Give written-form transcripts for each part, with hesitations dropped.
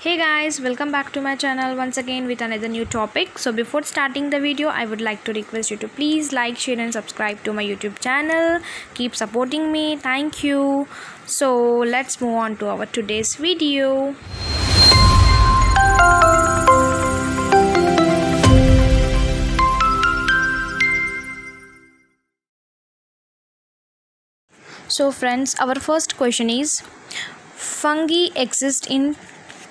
Hey guys, welcome back to my channel once again with another new topic. So before starting the video, I would like to request you to please like, share and subscribe to my YouTube channel. Keep supporting me. Thank you. So let's move on to our today's video. So friends, our first question is, fungi exist in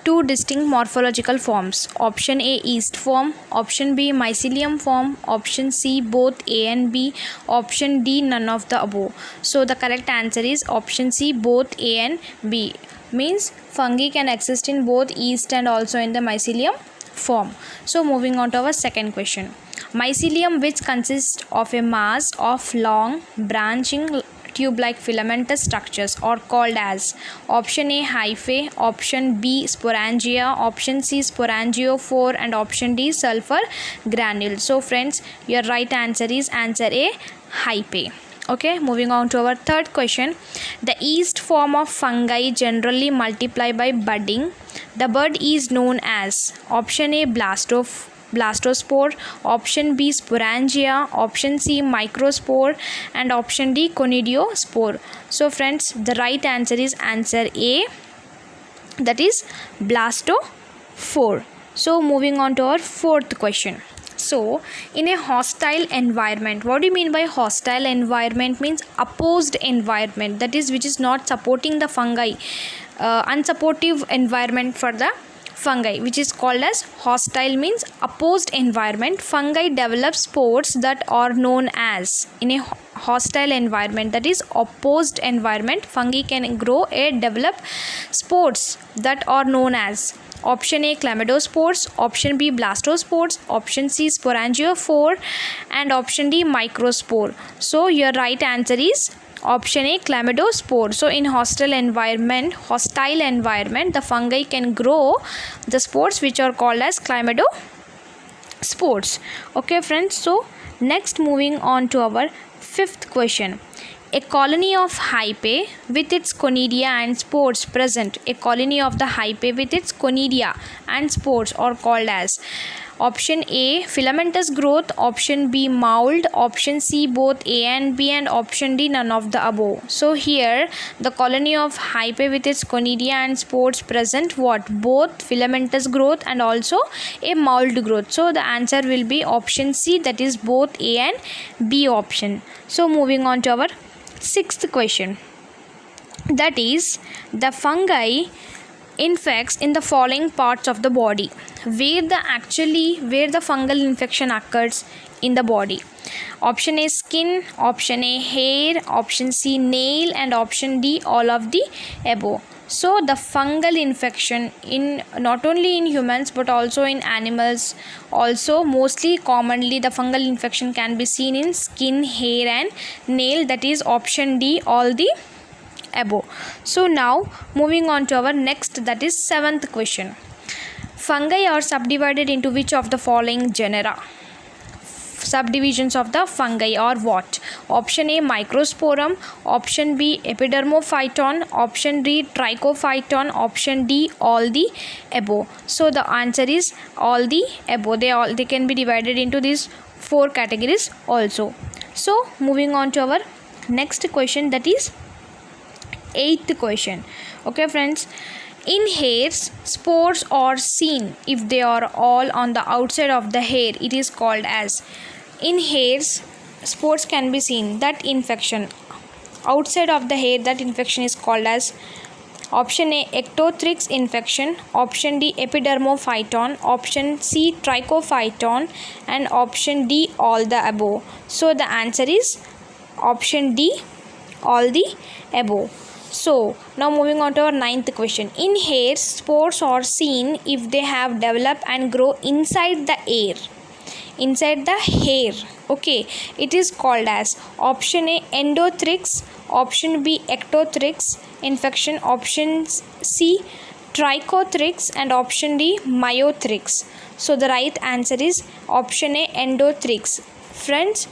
two distinct morphological forms. Option A, yeast form. Option B, mycelium form. Option C, both A and B. Option D, none of the above. So the correct answer is option C, both A and B. Means fungi can exist in both yeast and also in the mycelium form. So moving on to our second question. Mycelium, which consists of a mass of long branching tube-like filamentous structures, are called as option A, hyphae, option B, sporangia, option C, sporangiophore, and option D, sulfur granules. So friends, your right answer is answer A, hyphae. Okay, moving on to our third question. The yeast form of fungi generally multiply by budding. The bud is known as option A, blastospore, option B, sporangia, option C, microspore, and option D, conidiospore. So friends, the right answer is answer A, that is blastophore. So moving on to our fourth question. So in a hostile environment, what do you mean by hostile environment? Means opposed environment, that is which is not supporting the fungi, unsupportive environment for the fungi, which is called as hostile, means opposed environment. Fungi develop spores that are known as, in a hostile environment, that is opposed environment, fungi can grow and develop spores that are known as option A, chlamydospores, option B, blastospores, option C, sporangiophore, and option D, microspore. So your right answer is option A, chlamydospore. So in hostile environment, the fungi can grow the spores which are called as chlamydospores. Okay friends, so next moving on to our fifth question. A colony of hyphae with its conidia and spores present. A colony of the hyphae with its conidia and spores are called as option A, filamentous growth, option B, mould, option C, both A and B, and option D, none of the above. So here the colony of hyphae with its conidia and spores present what? Both filamentous growth and also a mould growth. So the answer will be option C, that is both A and B option. So moving on to our sixth question, that is, the fungi infects in the following parts of the body. Where the fungal infection occurs in the body. Option A, skin, option A, hair, option C, nail, and option D, all of the above. So the fungal infection in not only in humans but also in animals, also mostly commonly the fungal infection can be seen in skin, hair and nail, that is option D, all the above. So now moving on to our next, that is seventh question. Fungi are subdivided into which of the following genera? Subdivisions of the fungi are what? Option A, microsporum, option B, epidermophyton, option D, trichophyton, option D, all the above. So the answer is all the above. They can be divided into these four categories also. So moving on to our next question, that is eighth question. Okay friends, in hairs, spores are seen if they are all on the outside of the hair. It is called as, in hairs spores can be seen, that infection outside of the hair, that infection is called as option A, ectothrix infection, option D, epidermophyton, option C, trichophyton, and option D, all the above. So the answer is option D, all the above. So now moving on to our ninth question. In hairs, spores are seen if they have developed and grow inside the hair. Okay, it is called as option A, endothrix, option B, ectothrix infection, option C, trichothrix, and option D, myothrix. So the right answer is option A, endothrix. Friends,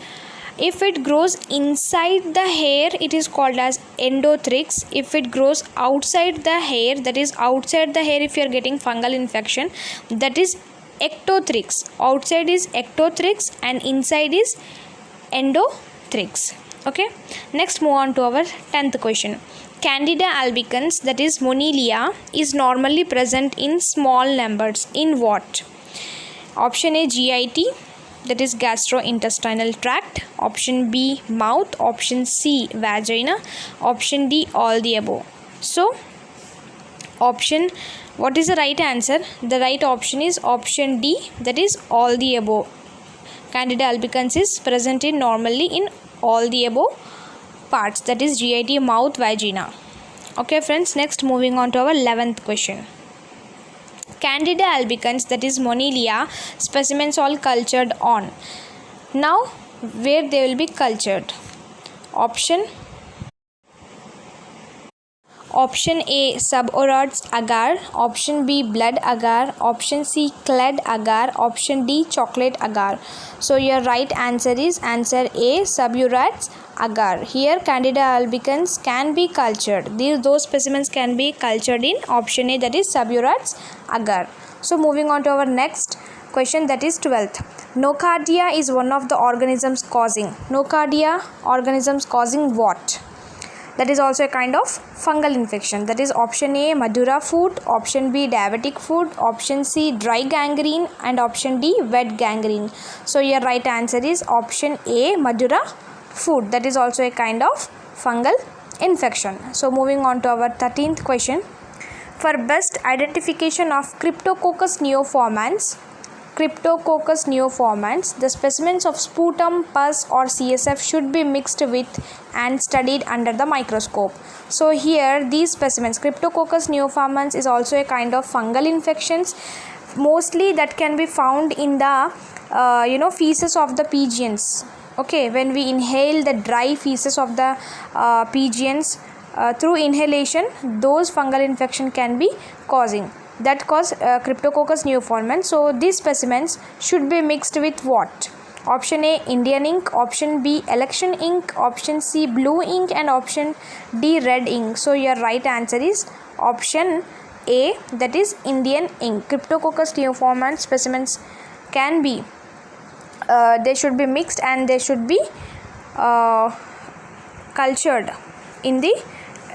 If it grows inside the hair, it is called as endothrix. If it grows outside the hair, that is outside the hair, if you are getting fungal infection, that is ectothrix. Outside is ectothrix and inside is endothrix. Okay, next move on to our 10th question. Candida albicans, that is Moniliae, is normally present in small numbers in what? Option A, GIT, that is gastrointestinal tract. Option B, mouth. Option C, vagina. Option D, all the above. So what is the right answer? The right option is option D, that is all the above. Candida albicans is present in normally in all the above parts, that is GIT, mouth, vagina. Okay friends, next moving on to our 11th question. Candida albicans, that is Moniliae specimens all cultured on. Now where they will be cultured? Option A, suborats agar. Option B, blood agar. Option C, clad agar. Option D, chocolate agar. So your right answer is answer A, suborats agar. Here Candida albicans can be cultured. Those specimens can be cultured in option A, that is suborats agar. So moving on to our next question, that is 12th. Nocardia is one of the organisms causing. Nocardia organisms causing what? That is also a kind of fungal infection. That is option A, Madura foot. Option B, diabetic foot. Option C, dry gangrene. And option D, wet gangrene. So your right answer is option A, Madura foot. That is also a kind of fungal infection. So moving on to our 13th question. For best identification of Cryptococcus neoformans, the specimens of sputum, pus or CSF should be mixed with and studied under the microscope. So here these specimens, Cryptococcus neoformans is also a kind of fungal infections, mostly that can be found in the feces of the pigeons. Okay, when we inhale the dry feces of the pigeons, through inhalation, those fungal infection can be causing. That cause Cryptococcus neoformans. So these specimens should be mixed with what? Option A, Indian ink. Option B, election ink. Option C, blue ink. And option D, red ink. So your right answer is option A, that is Indian ink. Cryptococcus neoformans specimens can be they should be mixed and they should be cultured in the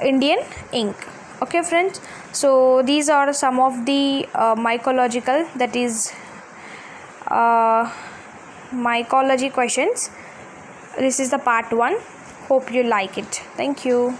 Indian ink. Okay friends, so these are some of the mycological, that is mycology questions. This is the part 1. Hope you like it. Thank you.